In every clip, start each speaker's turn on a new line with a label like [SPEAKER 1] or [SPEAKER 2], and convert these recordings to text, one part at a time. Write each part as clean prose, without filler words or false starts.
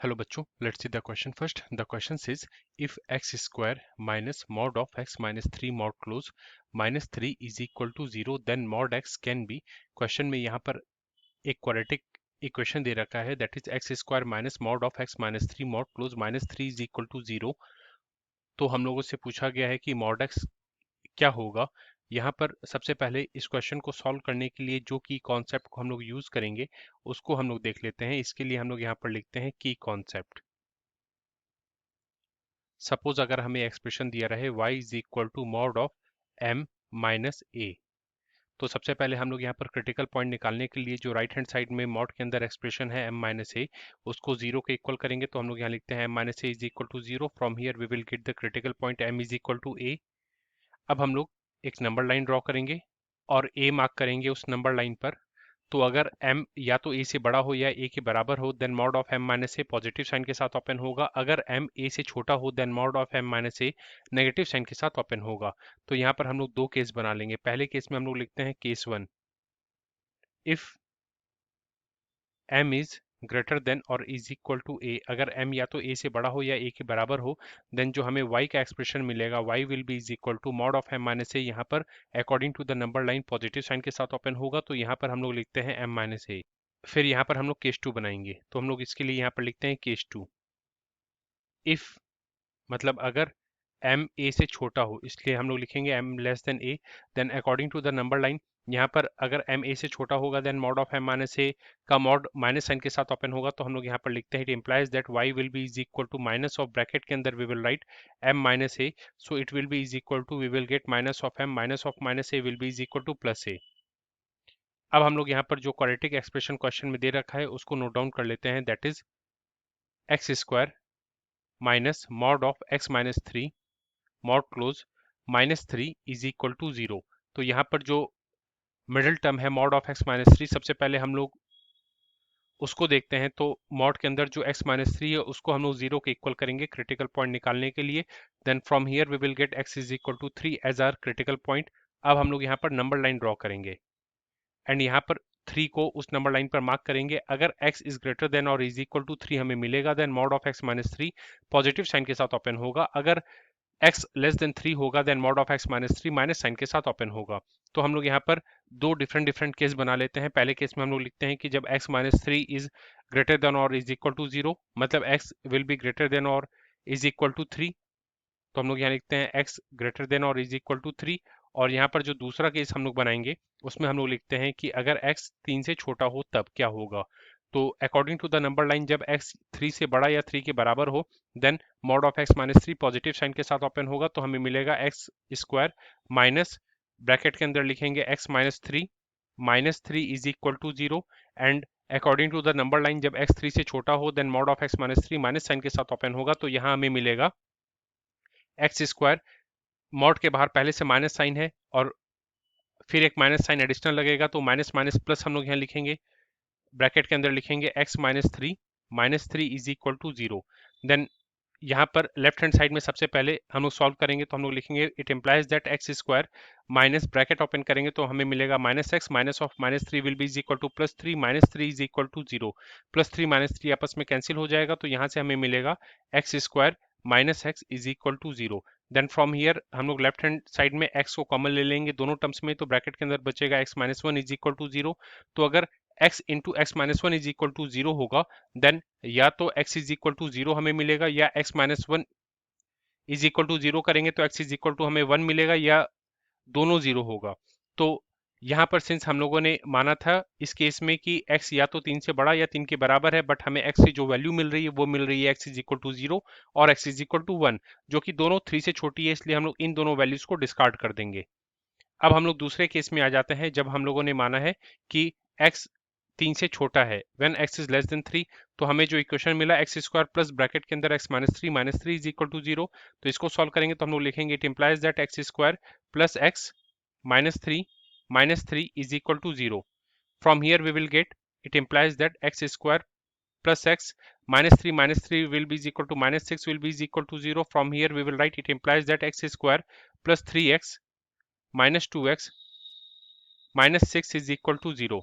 [SPEAKER 1] Hello बच्चों, let's see the question first. The question says if x square minus mod of x minus 3 mod close minus 3 is equal to 0 then mod x can be. Question में यहाँ पर एक quadratic equation दे रखा है that is x square minus mod of x minus 3 mod close minus 3 is equal to 0. तो हम लोगों से पूछा गया है कि mod x क्या होगा। यहाँ पर सबसे पहले इस क्वेश्चन को सॉल्व करने के लिए जो की कॉन्सेप्ट को हम लोग यूज करेंगे उसको हम लोग देख लेते हैं। इसके लिए हम लोग यहाँ पर लिखते हैं की कॉन्सेप्ट। सपोज अगर हमें एक्सप्रेशन दिया रहे y is equal to mod of m minus a, तो सबसे पहले हम लोग यहाँ पर क्रिटिकल पॉइंट निकालने के लिए जो राइट हैंड साइड में मॉड के अंदर एक्सप्रेशन है m माइनस ए, उसको जीरो के इक्वल करेंगे। तो हम लोग यहाँ लिखते हैं m minus a is equal to zero. From here we will get the critical point m is equal to a. अब हम लोग एक नंबर लाइन ड्रॉ करेंगे और a मार्क करेंगे उस नंबर लाइन पर। तो अगर m या तो a से बड़ा हो या a के बराबर हो then mod of m minus a positive sign के साथ ओपन होगा। अगर m a से छोटा हो then mod of m minus a negative sign के साथ ओपन होगा। तो यहाँ पर हम लोग दो केस बना लेंगे। पहले केस में हम लोग लिखते हैं case one, if m is greater than और इज इक्वल टू a। अगर m या तो a से बड़ा हो या a के बराबर हो देन जो हमें y का एक्सप्रेशन मिलेगा y will be is equal to mod of m minus a. यहाँ पर according to the number line positive sign के साथ ओपन होगा। तो यहाँ पर हम लोग लिखते हैं m माइनस ए। फिर यहाँ पर हम लोग केस टू बनाएंगे। तो हम लोग इसके लिए यहाँ पर लिखते हैं केस टू, इफ मतलब अगर m a से छोटा हो, इसलिए हम लोग लिखेंगे m less than a। Then according to the number line यहाँ पर अगर m a से छोटा होगा then mod of m minus a का मॉड माइनस साइन के साथ ओपन होगा। तो हम लोग यहाँ पर लिखते हैं it implies that y will be is equal to minus of bracket के अंदर we will write m minus a, so it will be is equal to we will get minus of m minus of minus a will be is equal to plus a. अब हम लोग यहाँ पर जो quadratic expression question में दे रखा है उसको नोट डाउन कर लेते हैं। That is x square minus mod of x minus three mod close minus three is equal to zero. तो यहाँ पर जो मिडिल टर्म है mod of x minus three, सबसे पहले हम लोग उसको देखते हैं। तो मॉड के अंदर जो एक्स माइनस थ्री है उसको हम लोग जीरो के इक्वल करेंगे क्रिटिकल पॉइंट निकालने के लिए। Then from here we will get x is equal to three as our critical point. अब हम लोग यहाँ पर नंबर लाइन ड्रॉ करेंगे एंड यहाँ पर 3 को उस नंबर लाइन पर मार्क करेंगे। अगर x इज ग्रेटर देन और इज इक्वल टू 3 हमें मिलेगा then mod of x minus three positive sign के साथ ओपन होगा। अगर x लेस देन 3 होगा then mod of x minus three minus sign के साथ ओपन होगा। तो हम लोग यहाँ पर दो डिफरेंट केस बना लेते हैं। पहले केस में हम लोग लिखते हैं कि जब x minus three is greater than और इज इक्वल टू जीरो, मतलब x will be greater than और इज इक्वल टू थ्री। तो हम लोग यहाँ लिखते हैं x ग्रेटर देन और इज इक्वल टू थ्री। और यहाँ पर जो दूसरा केस हम लोग बनाएंगे उसमें हम लोग लिखते हैं कि अगर x 3 से छोटा हो तब क्या होगा। तो according to the number line जब x 3 से बड़ा या 3 के बराबर हो then mod of x minus three positive sign के साथ ओपन होगा। तो हमें मिलेगा x स्क्वायर माइनस ब्रैकेट के अंदर लिखेंगे x minus three is equal to zero. And according to the number line जब x 3 से छोटा हो then mod of x minus three minus sign के साथ ओपन होगा। तो यहाँ हमें मिलेगा एक्स स्क्वायर, मॉड के बाहर पहले से माइनस साइन है और फिर एक माइनस साइन एडिशनल लगेगा। तो माइनस माइनस प्लस हम लोग यहाँ लिखेंगे, ब्रैकेट के अंदर लिखेंगे x minus three is equal to zero. Then यहाँ पर लेफ्ट हैंड साइड में सबसे पहले हम लोग सॉल्व करेंगे। तो हम लोग लिखेंगे it implies that x square minus bracket open करेंगे तो हमें मिलेगा minus x minus of minus three will be is equal to plus three minus three is equal to zero. Plus three minus three आपस में cancel हो जाएगा। तो यहाँ से हमें मिलेगा x square minus x is equal to zero. Then from here हम लोग लेफ्ट हैंड साइड में x को कॉमन ले लेंगे दोनों टर्म्स में। तो ब्रैकेट के अंदर बचेगा x minus one is equal to zero. तो अगर x into x minus one is equal to zero होगा देन या तो x is equal to zero हमें मिलेगा या x minus one is equal to zero करेंगे तो x इज इक्वल टू हमें वन मिलेगा या दोनों जीरो होगा। तो यहाँ पर सिंस हम लोगों ने माना था इस केस में कि x या तो 3 से बड़ा या 3 के बराबर है, बट हमें x से जो वैल्यू मिल रही है वो मिल रही है x is equal to zero और x is equal to one, जो कि दोनों 3 से छोटी है, इसलिए हम लोग इन दोनों वैल्यूज को डिस्कार्ड कर देंगे। अब हम लोग दूसरे केस में आ जाते हैं जब हम लोगों ने माना है कि x 3 से छोटा है when x is less than 3। तो हमें जो इक्वेशन मिला एक्स स्क्वायर प्लस ब्रैकेट के अंदर x minus three is equal to zero. तो इसको सॉल्व करेंगे तो हम लोग लिखेंगे it implies that x square plus x minus 3 is equal to 0. From here we will get, it implies that x square plus x minus 3 will be is equal to minus 6 will be is equal to 0. From here we will write it implies that x square plus 3x minus 2x minus 6 is equal to 0.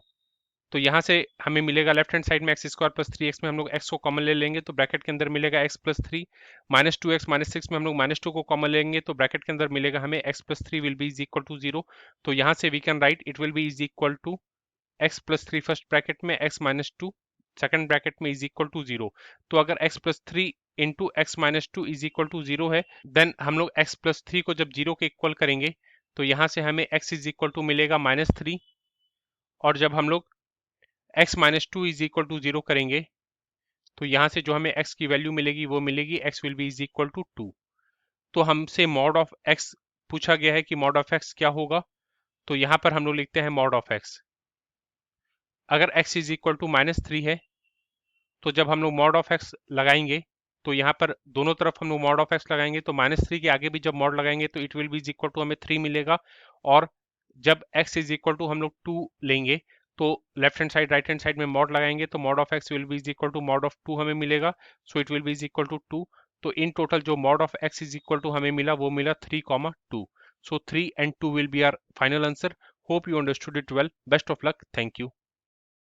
[SPEAKER 1] तो यहाँ से हमें मिलेगा left hand side में x square plus 3x में हम लोग x को कॉमन ले लेंगे तो ब्रैकेट के अंदर मिलेगा x plus 3 minus 2x minus 6 में हम लोग माइनस 2 को कॉमन लेंगे तो ब्रैकेट के अंदर मिलेगा हमें x plus 3 will be is equal to 0। तो यहाँ से we can write it will be is equal to x plus 3 first bracket में x माइनस 2 सेकेंड ब्रैकेट में इज इक्वल टू 0। तो अगर x plus 3 into x minus 2 is equal to 0 है then हम लोग x प्लस 3 को जब 0 के इक्वल करेंगे तो यहाँ से हमें x इज इक्वल टू मिलेगा माइनस 3 और जब हम लोग x minus 2 is equal to 0 करेंगे तो यहाँ से जो हमें x की वैल्यू मिलेगी वो मिलेगी x will be is equal to 2। तो हमसे मॉड ऑफ x पूछा गया है कि मॉड ऑफ x क्या होगा, तो यहाँ पर हम लोग लिखते हैं मॉड ऑफ x। अगर x is equal to minus 3 है तो जब हम लोग मॉड ऑफ x लगाएंगे तो यहाँ पर दोनों तरफ हम लोग मॉड ऑफ x लगाएंगे तो माइनस 3 के आगे भी जब मॉड लगाएंगे तो it will be is equal to हमें 3 मिलेगा। और जब x इज इक्वल टू हम लोग 2 लेंगे तो left hand side right hand side में मॉड लगाएंगे तो mod of x will be is equal to mod of 2 हमें मिलेगा। So it will be is equal to 2। तो इन टोटल जो mod of x is equal to हमें मिला वो मिला 3, 2। सो 3 and 2 will be our final answer. Hope you understood it well. Best of luck. Thank you.